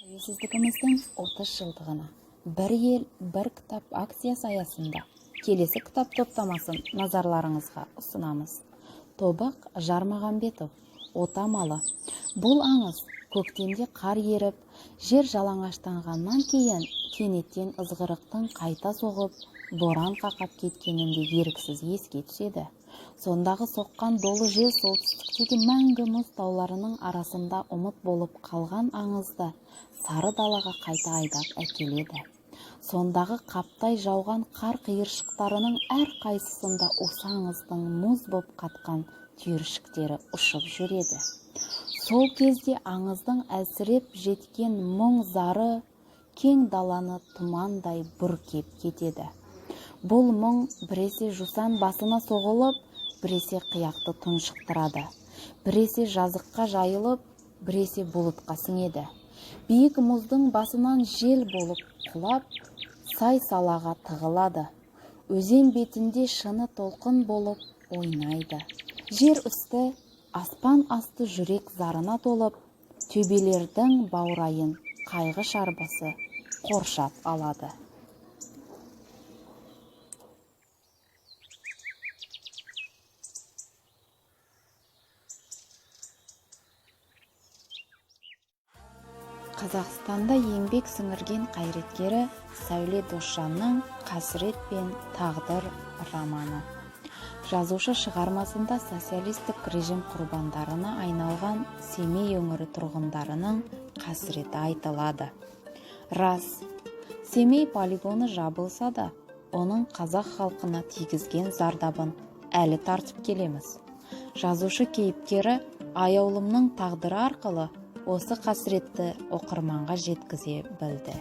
Тәуелсіздігіміздің 30 жылдығына бір ел, бір кітап акциясы аясында келесі кітап топтамасын назарларыңызға ұсынамыз. Тобық Жармағамбетов, Отамалы. Бұл аңыз көктемде қар еріп, жер жалаңаштанғаннан кейін кенеттен ызғырықтың қайта соғып, боран қақап кеткенінде еріксіз еске түседі. Сондағы соққан долы жел солтүстіктегі мәңгі мұз тауларының арасында ұмыт болып қалған аңызды сары далаға қайта айдап әкеледі. Сондағы қаптай жауған қар қиыршықтарының әр қайсысында осы аңыздың мұз боп қатқан түйіршіктері ұшып жүреді. Сол кезде аңыздың әлсіреп жеткен мұң зары кең даланы тұмандай бүркеп кетеді. Бұл мұң біресе жусан басына соғылып, біресе қияқты тұншықтырады. Біресе жазыққа жайылып, біресе бұлытқа сіңеді. Биік мұздың басынан жел болып құлап, сай-салаға тығылады. Өзен бетінде шыны толқын болып ойнайды. Жер үсті, аспан асты жүрек зарына толып, төбелердің баурайын қайғы шарбасы қоршап алады. Қазақстанда еңбек сіңірген қайраткері Сәуле Досжанның «Қасірет пен тағдыр» романы. Жазушы шығармасында социалистік режим құрбандарына айналған Семей өңірі тұрғындарының қасіреті айтылады. Рас, Семей полигоны жабылса да, оның қазақ халқына тигізген зардабын әлі тартып келеміз. Жазушы кейіпкері аяулымның тағдыры арқылы осы қасіретті оқырманға жеткізе білді.